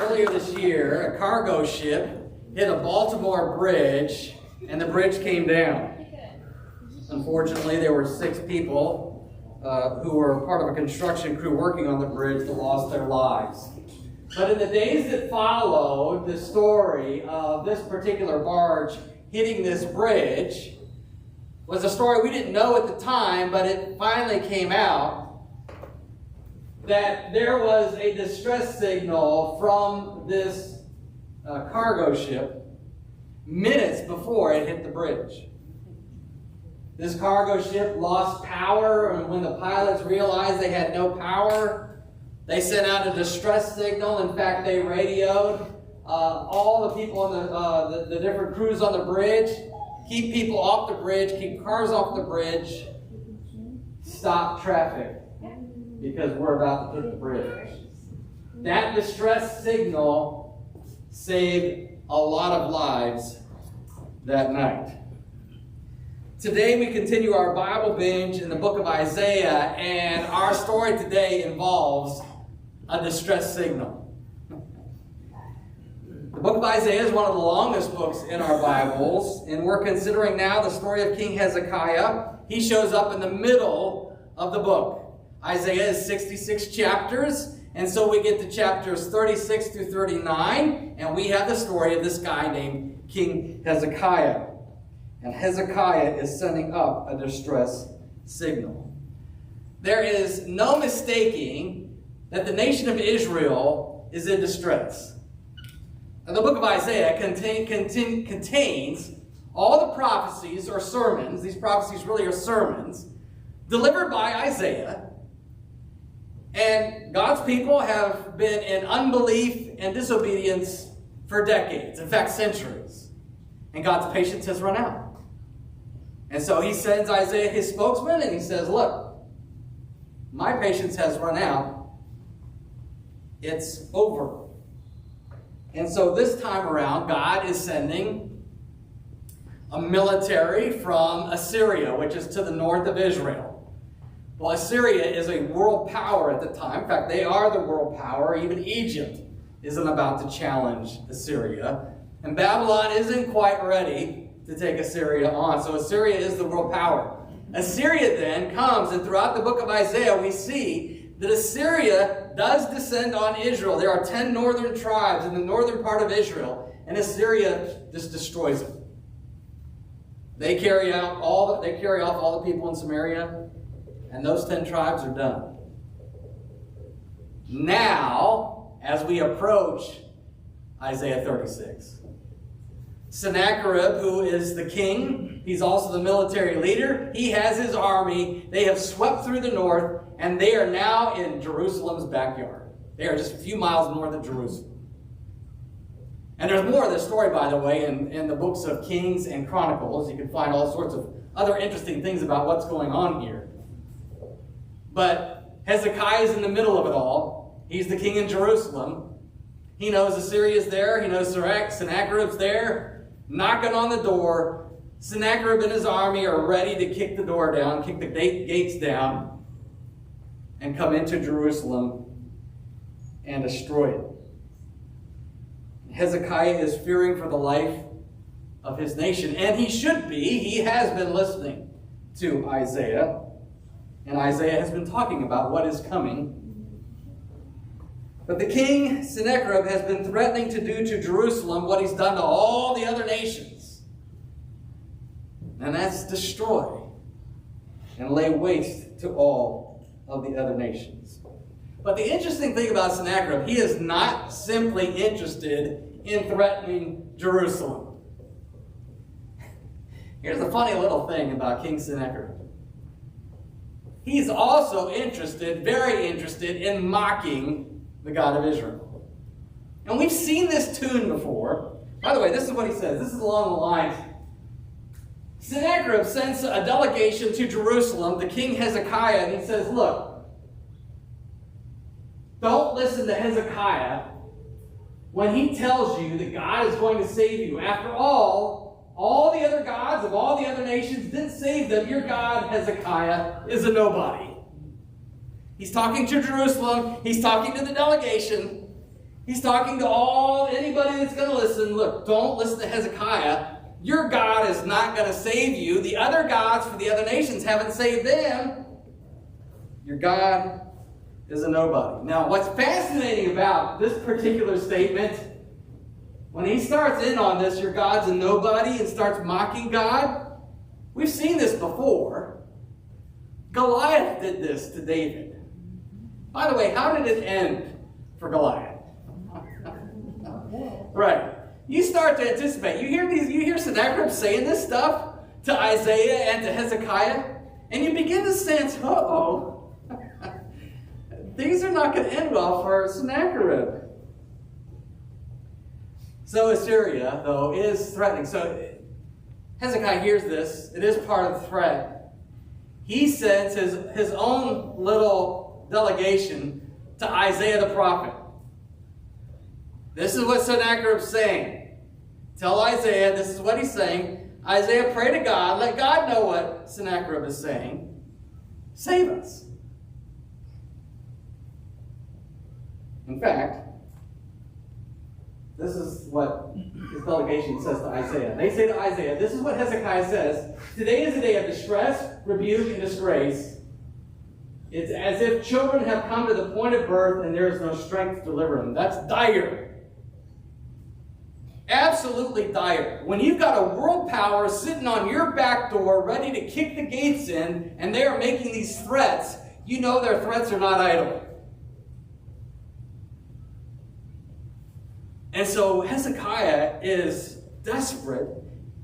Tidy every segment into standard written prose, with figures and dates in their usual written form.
earlier this year, a cargo ship hit a Baltimore bridge, and the bridge came down. Unfortunately, there were 6 people who were part of a construction crew working on the bridge that lost their lives. But in the days that followed, the story of this particular barge hitting this bridge was a story we didn't know at the time, but it finally came out that there was a distress signal from this cargo ship minutes before it hit the bridge. This cargo ship lost power, and when the pilots realized they had no power, they sent out a distress signal. In fact, they radioed all the people on the different crews on the bridge, keep people off the bridge, keep cars off the bridge, stop traffic, because we're about to hit the bridge. That distress signal saved a lot of lives that night. Today we continue our Bible binge in the book of Isaiah, and our story today involves a distress signal. The book of Isaiah is one of the longest books in our Bibles, and we're considering now the story of King Hezekiah. He shows up in the middle of the book. Isaiah is 66 chapters, and so we get to chapters 36 through 39, and we have the story of this guy named King Hezekiah. And Hezekiah is sending up a distress signal. There is no mistaking that the nation of Israel is in distress. And the book of Isaiah contains all the prophecies or sermons, these prophecies really are sermons, delivered by Isaiah. And God's people have been in unbelief and disobedience for decades, in fact centuries. And God's patience has run out. And so he sends Isaiah his spokesman, and he says, look, my patience has run out. It's over. And so this time around, God is sending a military from Assyria, which is to the north of Israel. Well, Assyria is a world power at the time. In fact, they are the world power. Even Egypt isn't about to challenge Assyria. And Babylon isn't quite ready to take Assyria on. So Assyria is the world power. Assyria then comes, and throughout the book of Isaiah, we see that Assyria does descend on Israel. There are 10 northern tribes in the northern part of Israel, and Assyria just destroys them. They carry off all the people in Samaria, and those 10 tribes are done. Now, as we approach Isaiah 36, Sennacherib, who is the king, he's also the military leader. He has his army. They have swept through the north, and they are now in Jerusalem's backyard. They are just a few miles north of Jerusalem. And there's more of this story, by the way, in the books of Kings and Chronicles. You can find all sorts of other interesting things about what's going on here. But Hezekiah is in the middle of it all. He's the king in Jerusalem. He knows Assyria's there. He knows Sennacherib's there, knocking on the door. Sennacherib and his army are ready to kick the door down, kick the gates down, and come into Jerusalem and destroy it. Hezekiah is fearing for the life of his nation, and he should be. He has been listening to Isaiah, and Isaiah has been talking about what is coming. But the king, Sennacherib, has been threatening to do to Jerusalem what he's done to all the other nations. And that's destroy and lay waste to all of the other nations. But the interesting thing about Sennacherib, he is not simply interested in threatening Jerusalem. Here's a funny little thing about King Sennacherib. He's also very interested in mocking the God of Israel. And we've seen this tune before. By the way, this is what he says. This is along the lines. Sennacherib sends a delegation to Jerusalem, the king Hezekiah, and he says, look, don't listen to Hezekiah when he tells you that God is going to save you. After all the other gods of all the other nations didn't save them. Your God, Hezekiah, is a nobody. He's talking to Jerusalem. He's talking to the delegation. He's talking to anybody that's going to listen. Look, don't listen to Hezekiah. Your God is not going to save you. The other gods for the other nations haven't saved them. Your God is a nobody. Now, what's fascinating about this particular statement, when he starts in on this, your God's a nobody, and starts mocking God, we've seen this before. Goliath did this to David. By the way, how did it end for Goliath? Right. You start to anticipate. You hear Sennacherib saying this stuff to Isaiah and to Hezekiah, and you begin to sense, things are not going to end well for Sennacherib. So Assyria, though, is threatening. So Hezekiah hears this. It is part of the threat. He sends his own little delegation to Isaiah the prophet. This is what Sennacherib's saying. Tell Isaiah, this is what he's saying. Isaiah, pray to God. Let God know what Sennacherib is saying. Save us. In fact, this is what his delegation says to Isaiah. They say to Isaiah, this is what Hezekiah says. Today is a day of distress, rebuke, and disgrace. It's as if children have come to the point of birth and there is no strength to deliver them. That's dire. Absolutely dire. When you've got a world power sitting on your back door ready to kick the gates in, and they are making these threats, you know their threats are not idle. And so Hezekiah is desperate,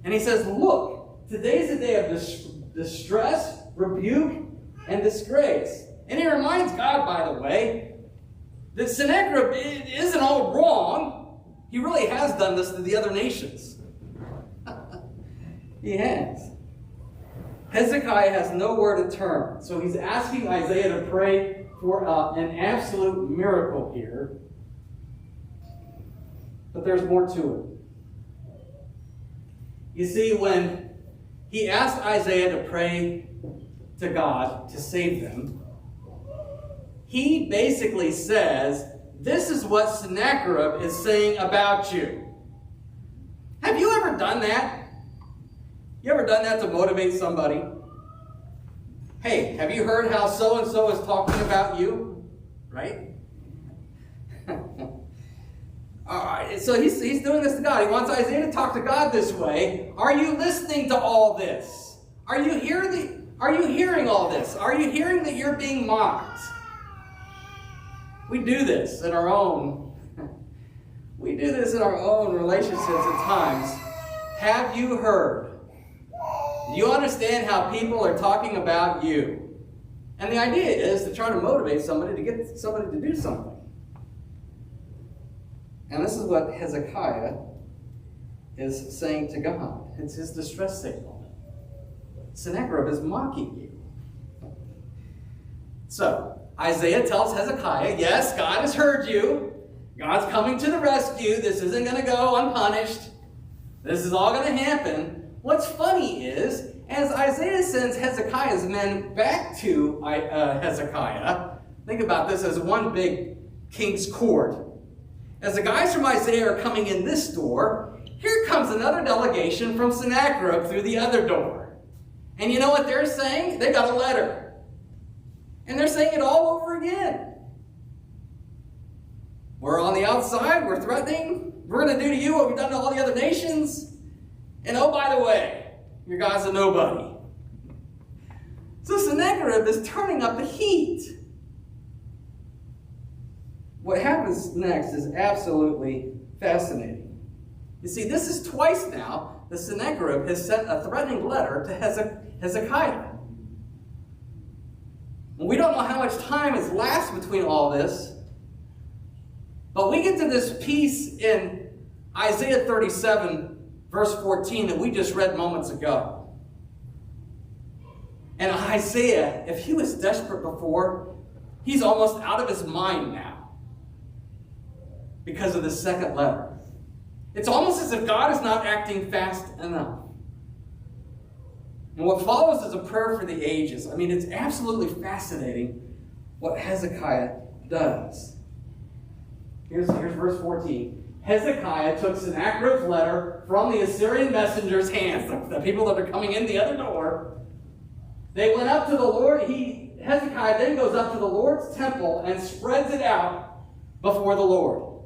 and he says, look, today's a day of distress, rebuke, and disgrace. And he reminds God, by the way, that Sennacherib isn't all wrong. He really has done this to the other nations. He has. Hezekiah has nowhere to turn. So he's asking Isaiah to pray for an absolute miracle here. But there's more to it. You see, when he asked Isaiah to pray to God to save them, he basically says, this is what Sennacherib is saying about you. Have you ever done that? You ever done that to motivate somebody? Hey, have you heard how so-and-so is talking about you? Right? All right, so he's doing this to God. He wants Isaiah to talk to God this way. Are you listening to all this? Are you hearing all this? Are you hearing that you're being mocked? We do this in our own relationships at times. Have you heard? Do you understand how people are talking about you? And the idea is to try to motivate somebody to get somebody to do something. And this is what Hezekiah is saying to God. It's his distress signal. Sennacherib is mocking you. So, Isaiah tells Hezekiah, yes, God has heard you. God's coming to the rescue. This isn't going to go unpunished. This is all going to happen. What's funny is, as Isaiah sends Hezekiah's men back to Hezekiah, think about this as one big king's court. As the guys from Isaiah are coming in this door, here comes another delegation from Sennacherib through the other door. And you know what they're saying? They got a letter. And they're saying it all over again. We're on the outside. We're threatening. We're going to do to you what we've done to all the other nations. And oh, by the way, your God's a nobody. So Sennacherib is turning up the heat. What happens next is absolutely fascinating. You see, this is twice now that Sennacherib has sent a threatening letter to Hezekiah. We don't know how much time has lapsed between all this, but we get to this piece in Isaiah 37, verse 14, that we just read moments ago. And Isaiah, if he was desperate before, he's almost out of his mind now because of the second letter. It's almost as if God is not acting fast enough. And what follows is a prayer for the ages. I mean, it's absolutely fascinating what Hezekiah does. Here's verse 14. Hezekiah took Sennacherib's letter from the Assyrian messenger's hands, the people that are coming in the other door. They went up to the Lord. Hezekiah then goes up to the Lord's temple and spreads it out before the Lord.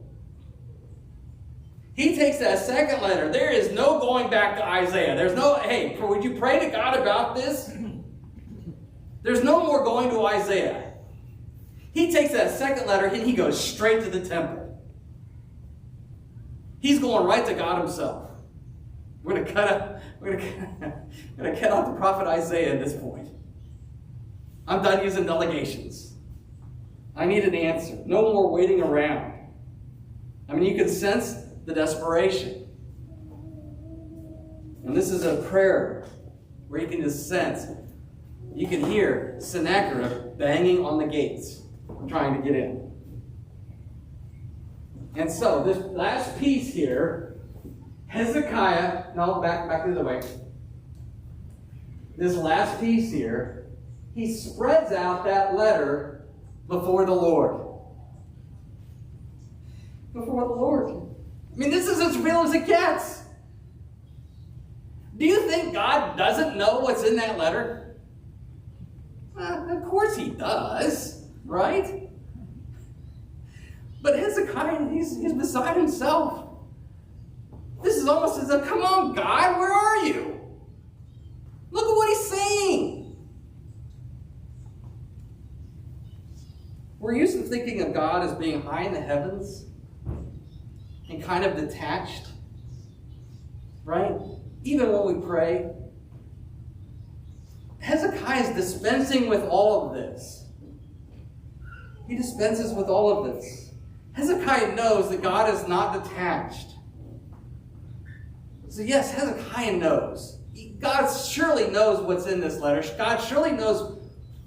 He takes that second letter. There is no going back to Isaiah. There's no, hey, would you pray to God about this? There's no more going to Isaiah. He takes that second letter and he goes straight to the temple. He's going right to God himself. We're going to cut out the prophet Isaiah at this point. I'm done using delegations. I need an answer. No more waiting around. I mean, you can sense the desperation. And this is a prayer where you can just sense. You can hear Sennacherib banging on the gates, trying to get in. And so, this last piece here, Hezekiah, no, back the other way. This last piece here, he spreads out that letter before the Lord. Before the Lord. I mean, this is as real as it gets. Do you think God doesn't know what's in that letter? Of course he does, right? But Hezekiah, he's beside himself. This is almost as if, come on, God, where are you? Look at what he's saying. We're used to thinking of God as being high in the heavens and kind of detached, right? Even when we pray. Hezekiah is dispensing with all of this. He dispenses with all of this. Hezekiah knows that God is not detached. So yes, Hezekiah knows. God surely knows what's in this letter. God surely knows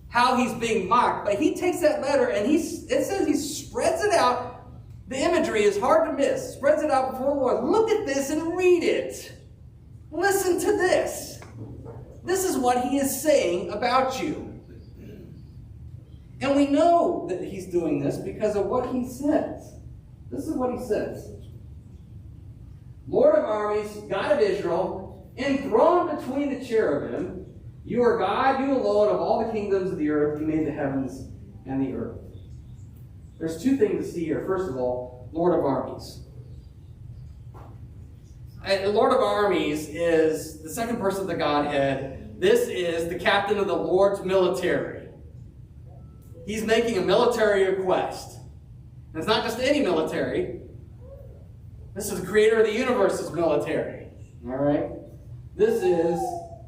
how he's being mocked. But he takes that letter and it says he spreads it out. The imagery is hard to miss. Spreads it out before the Lord. Look at this and read it. Listen to this. This is what he is saying about you. And we know that he's doing this because of what he says. This is what he says. Lord of armies, God of Israel, enthroned between the cherubim, you are God, you alone, of all the kingdoms of the earth. You made the heavens and the earth. There's two things to see here. First of all, Lord of armies. And Lord of armies is the second person of the Godhead. This is the captain of the Lord's military. He's making a military request. And it's not just any military. This is the creator of the universe's military. All right? This is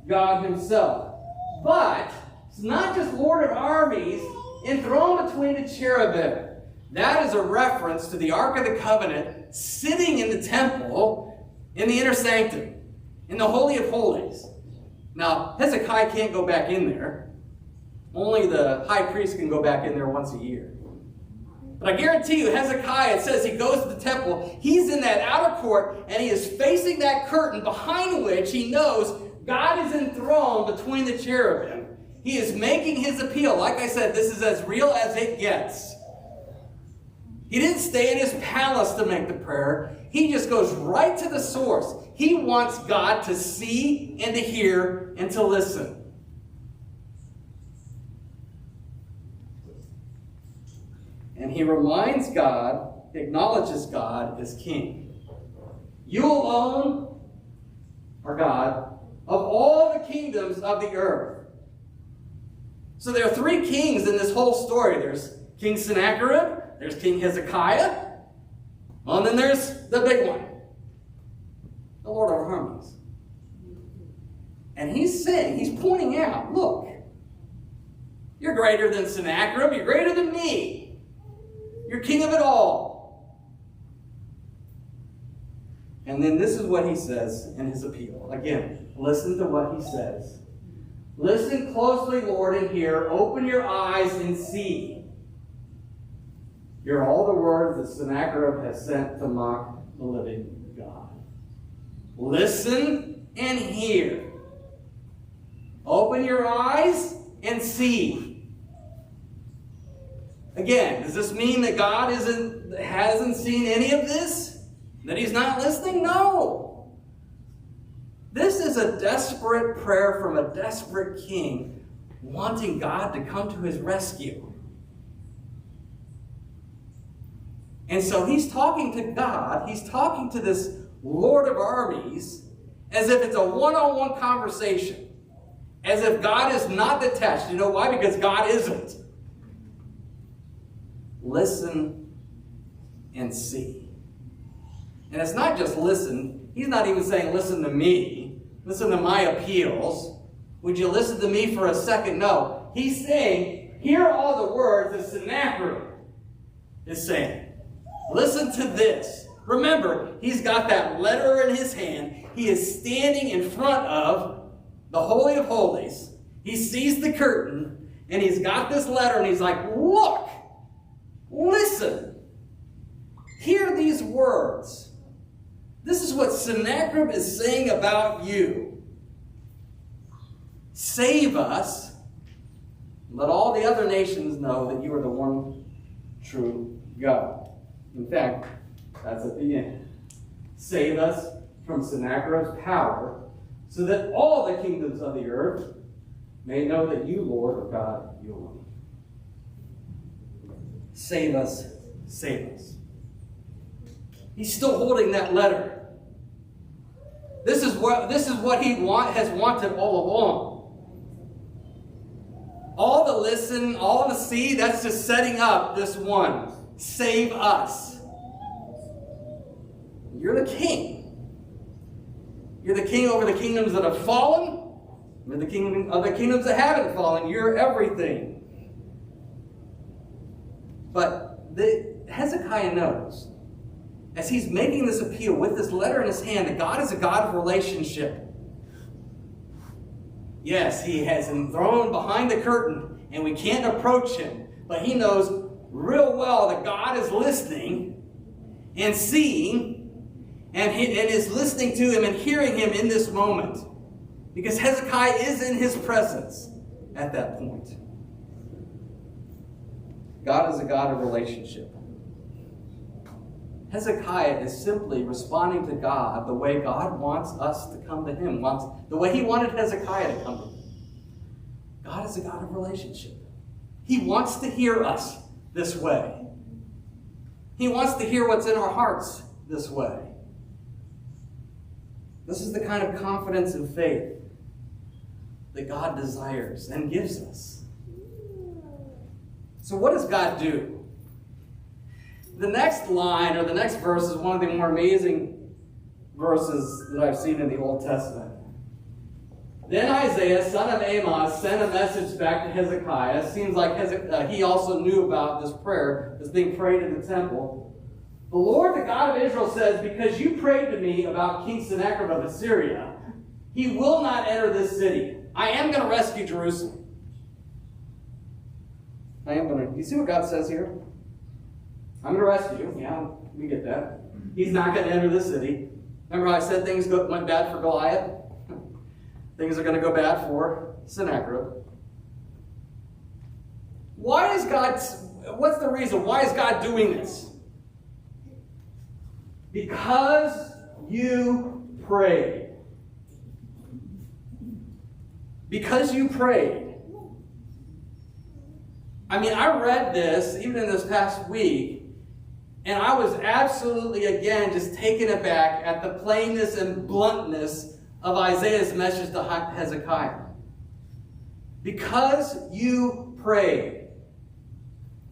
God himself. But it's not just Lord of armies enthroned between the cherubim. That is a reference to the Ark of the Covenant sitting in the temple in the inner sanctum, in the Holy of Holies. Now, Hezekiah can't go back in there. Only the high priest can go back in there once a year. But I guarantee you, Hezekiah, it says he goes to the temple. He's in that outer court, and he is facing that curtain behind which he knows God is enthroned between the cherubim. He is making his appeal. Like I said, this is as real as it gets. He didn't stay in his palace to make the prayer. He just goes right to the source. He wants God to see and to hear and to listen. And he reminds God, acknowledges God as king. You alone are God of all the kingdoms of the earth. So there are three kings in this whole story. There's King Sennacherib, there's King Hezekiah, and then there's the big one, the Lord of armies. And he's saying, he's pointing out, look, you're greater than Sennacherib, you're greater than me. You're king of it all. And then this is what he says in his appeal. Again, listen to what he says. Listen closely, Lord, and hear. Open your eyes and see. Hear all the words that Sennacherib has sent to mock the living God. Listen and hear. Open your eyes and see. Again, does this mean that God hasn't seen any of this? That he's not listening? No. This is a desperate prayer from a desperate king wanting God to come to his rescue. And so he's talking to God, he's talking to this Lord of armies as if it's a one-on-one conversation. As if God is not detached. You know why? Because God isn't. Listen and see. And it's not just listen. He's not even saying listen to me. Listen to my appeals. Would you listen to me for a second? No. He's saying, hear all the words that Sennacherib is saying. Listen to this. Remember, he's got that letter in his hand. He is standing in front of the Holy of Holies. He sees the curtain, and he's got this letter, and he's like, look, listen, hear these words. This is what Sennacherib is saying about you. Save us. Let all the other nations know that you are the one true God. In fact, that's at the end. Save us from Sennacherib's power, so that all the kingdoms of the earth may know that you, Lord, are God, you alone. Save us, save us. He's still holding that letter. This is what he has wanted all along. All the listen, all the see, that's just setting up this one. Save us. You're the king. You're the king over the kingdoms that have fallen. You're the king of the kingdoms that haven't fallen. You're everything. But Hezekiah knows, as he's making this appeal with this letter in his hand, that God is a God of relationship. Yes, he has him thrown behind the curtain, and we can't approach him. But he knows real well that God is listening and seeing, and is listening to him and hearing him in this moment. Because Hezekiah is in his presence at that point. God is a God of relationship. Hezekiah is simply responding to God the way God wants us to come to him, the way he wanted Hezekiah to come to him. God is a God of relationship. He wants to hear us this way. He wants to hear what's in our hearts this way. This is the kind of confidence and faith that God desires and gives us. So what does God do? The next line, or the next verse, is one of the more amazing verses that I've seen in the Old Testament. Then Isaiah, son of Amoz, sent a message back to Hezekiah. It seems like he also knew about this prayer that's being prayed in the temple. The Lord, the God of Israel, says, because you prayed to me about King Sennacherib of Assyria, he will not enter this city. I am going to rescue Jerusalem. You see what God says here? I'm going to rescue you. Yeah, we get that. He's not going to enter the city. Remember how I said things went bad for Goliath? Things are going to go bad for Sennacherib. What's the reason? Why is God doing this? Because you prayed. Because you prayed. I mean, I read this even in this past week, and I was absolutely, again, just taken aback at the plainness and bluntness of Isaiah's message to Hezekiah. Because you prayed.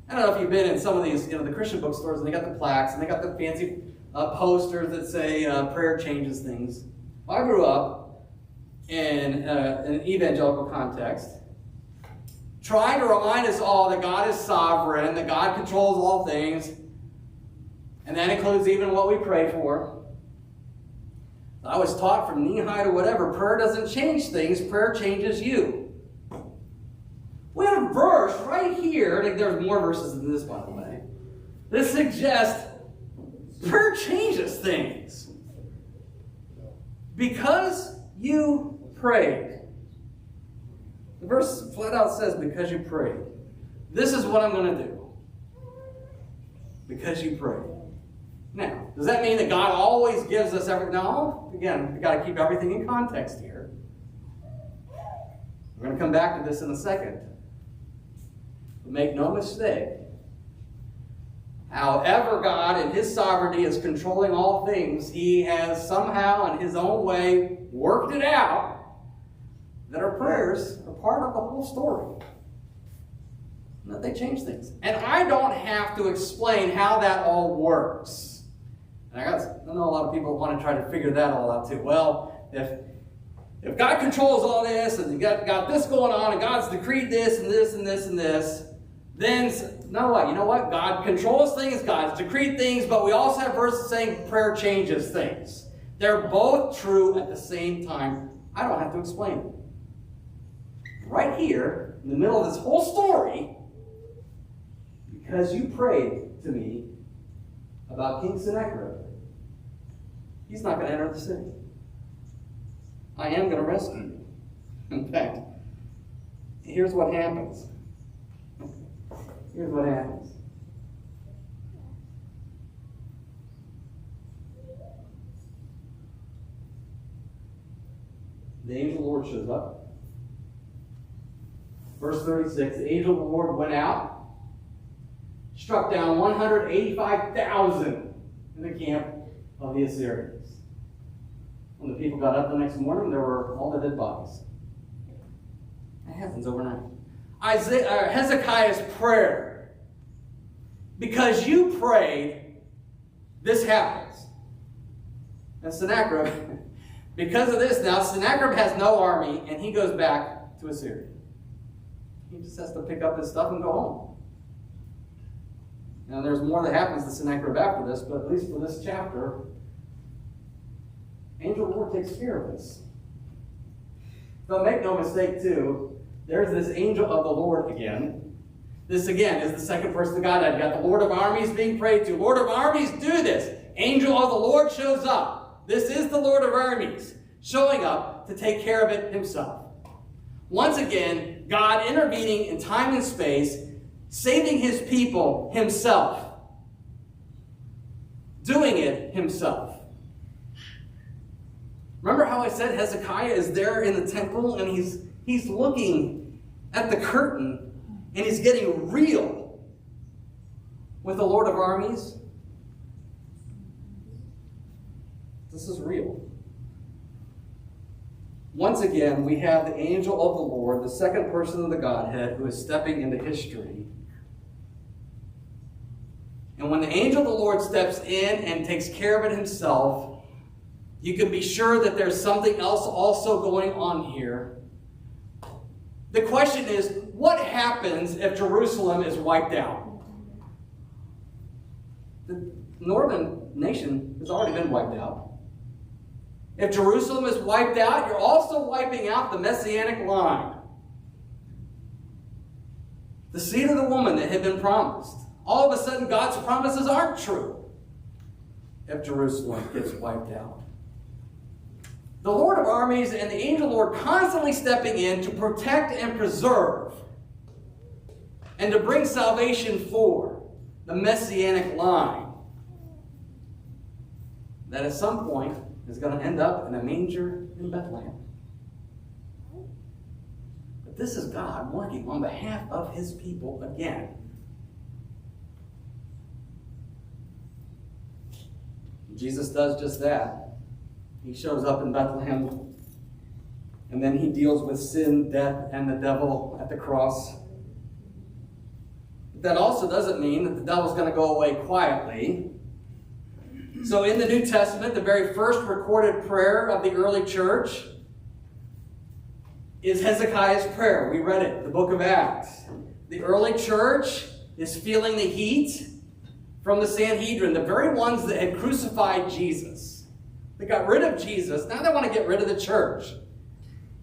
I don't know if you've been in some of these, the Christian bookstores, and they got the plaques, and they got the fancy posters that say prayer changes things. Well, I grew up in an evangelical context, trying to remind us all that God is sovereign, that God controls all things, and that includes even what we pray for. I was taught from knee-high to whatever, prayer doesn't change things, prayer changes you. We have a verse right here, and there's more verses than this, by the way, that suggest prayer changes things. Because you prayed. The verse flat out says, because you prayed. This is what I'm going to do. because you prayed. Now, does that mean that God always gives us everything? No. Again, we've got to keep everything in context here. We're going to come back to this in a second. But make no mistake, however God in his sovereignty is controlling all things, he has somehow in his own way worked it out that our prayers are part of the whole story. And that they change things. And I don't have to explain how that all works. And I know a lot of people want to try to figure that all out too. Well, if God controls all this, and you got this going on, and God's decreed this, and this, and this, and this, then, no, what? You know what? God controls things, God's decreed things, but we also have verses saying prayer changes things. They're both true at the same time. I don't have to explain it. Right here, in the middle of this whole story, because you prayed to me about King Sennacherib, he's not going to enter the city. I am going to rescue you. In fact, here's what happens. Here's what happens. The angel of the Lord shows up. Verse 36, the angel of the Lord went out, struck down 185,000 in the camp of the Assyrians. When the people got up the next morning, there were all the dead bodies. That happens overnight. Hezekiah's prayer. Because you prayed, this happens. And Sennacherib, because of this now, Sennacherib has no army, and he goes back to Assyria. He just has to pick up his stuff and go home. Now, there's more that happens to Sennacherib after this, but at least for this chapter, angel of the Lord takes care of this. But make no mistake, too, there's this angel of the Lord again. This, again, is the second person of God. I've got the Lord of armies being prayed to. Lord of armies, do this. Angel of the Lord shows up. This is the Lord of armies showing up to take care of it himself. Once again, God intervening in time and space, saving his people himself. Doing it himself. Remember how I said Hezekiah is there in the temple and he's looking at the curtain and he's getting real with the Lord of armies? This is real. Once again, we have the angel of the Lord, the second person of the Godhead, who is stepping into history. And when the angel of the Lord steps in and takes care of it himself, you can be sure that there's something else also going on here. The question is, what happens if Jerusalem is wiped out? The northern nation has already been wiped out. If Jerusalem is wiped out, you're also wiping out the Messianic line. The seed of the woman that had been promised. All of a sudden, God's promises aren't true if Jerusalem gets wiped out. The Lord of armies and the angel of the Lord constantly stepping in to protect and preserve and to bring salvation for the Messianic line that at some point is going to end up in a manger in Bethlehem. But this is God working on behalf of his people again. Jesus does just that. He shows up in Bethlehem, and then he deals with sin, death, and the devil at the cross. But that also doesn't mean that the devil's going to go away quietly. So in the New Testament, the very first recorded prayer of the early church is Hezekiah's prayer. We read it, the book of Acts. The early church is feeling the heat from the Sanhedrin, the very ones that had crucified Jesus. They got rid of Jesus. Now they want to get rid of the church.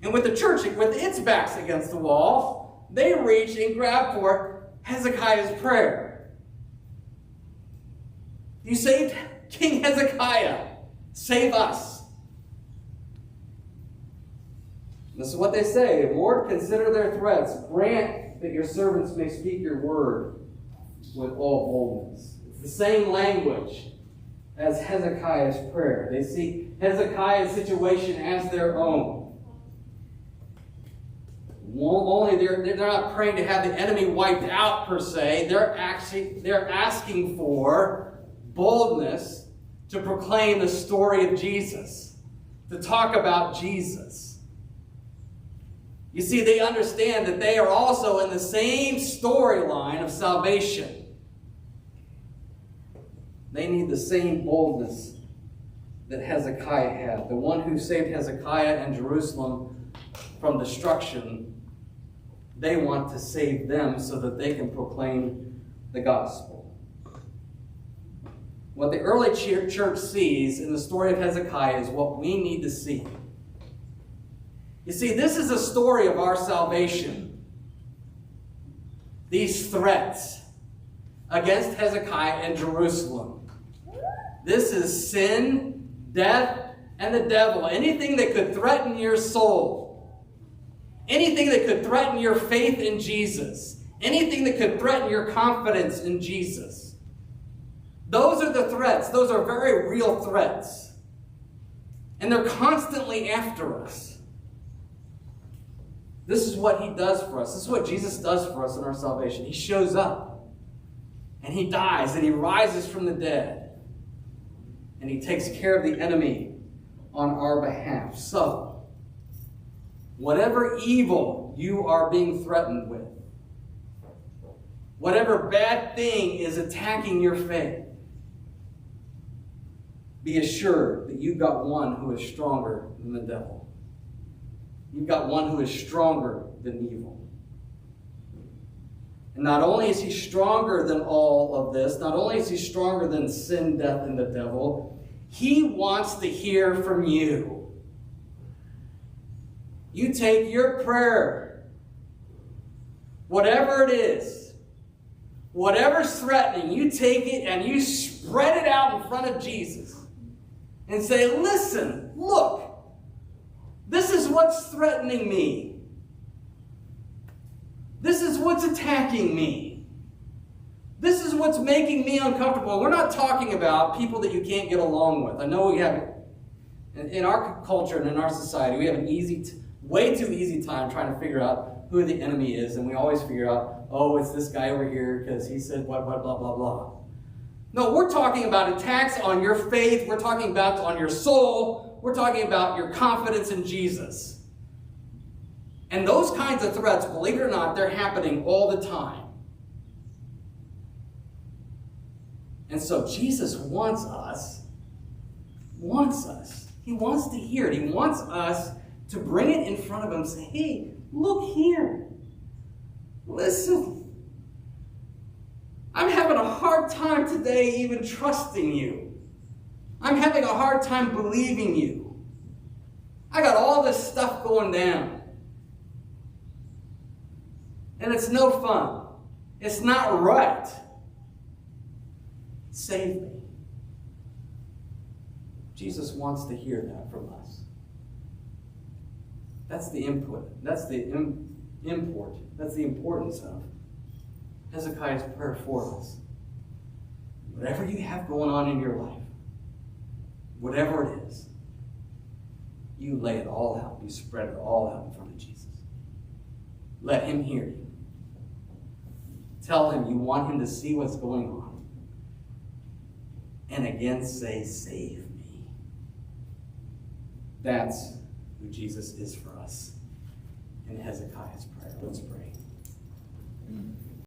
And with the church, with its backs against the wall, they reach and grab for Hezekiah's prayer. You saved King Hezekiah. Save us. This is what they say. Lord, consider their threats. Grant that your servants may speak your word with all boldness. It's the same language as Hezekiah's prayer. They see Hezekiah's situation as their own. Only they're not praying to have the enemy wiped out per se. They're asking for boldness to proclaim the story of Jesus, to talk about Jesus. You see, they understand that they are also in the same storyline of salvation. They need the same boldness that Hezekiah had. The one who saved Hezekiah and Jerusalem from destruction, they want to save them so that they can proclaim the gospel. What the early church sees in the story of Hezekiah is what we need to see. You see, this is a story of our salvation. These threats against Hezekiah and Jerusalem. This is sin, death, and the devil. Anything that could threaten your soul. Anything that could threaten your faith in Jesus. Anything that could threaten your confidence in Jesus. Those are the threats. Those are very real threats. And they're constantly after us. This is what he does for us. This is what Jesus does for us in our salvation. He shows up. And he dies. And he rises from the dead. And he takes care of the enemy on our behalf. So, whatever evil you are being threatened with, whatever bad thing is attacking your faith, be assured that you've got one who is stronger than the devil. You've got one who is stronger than evil. And not only is he stronger than all of this, not only is he stronger than sin, death, and the devil, he wants to hear from you. You take your prayer, whatever it is, whatever's threatening, you take it and you spread it out in front of Jesus and say, listen, look, this is what's threatening me. This is what's attacking me. This is what's making me uncomfortable. We're not talking about people that you can't get along with. I know we have, in our culture and in our society, we have an way too easy time trying to figure out who the enemy is. And we always figure out, oh, it's this guy over here because he said what, blah, blah, blah. No, we're talking about attacks on your faith. We're talking about on your soul. We're talking about your confidence in Jesus. And those kinds of threats, believe it or not, they're happening all the time. And so Jesus wants us. He wants to hear it. He wants us to bring it in front of him and say, hey, look here. Listen. I'm having a hard time today even trusting you. I'm having a hard time believing you. I got all this stuff going down. And it's no fun. It's not right. Save me. Jesus wants to hear that from us. That's the input. That's the import. That's the importance of Hezekiah's prayer for us. Whatever you have going on in your life, whatever it is, you lay it all out. You spread it all out in front of Jesus. Let him hear you. Tell him you want him to see what's going on. And again say, save me. That's who Jesus is for us in Hezekiah's prayer. Let's pray.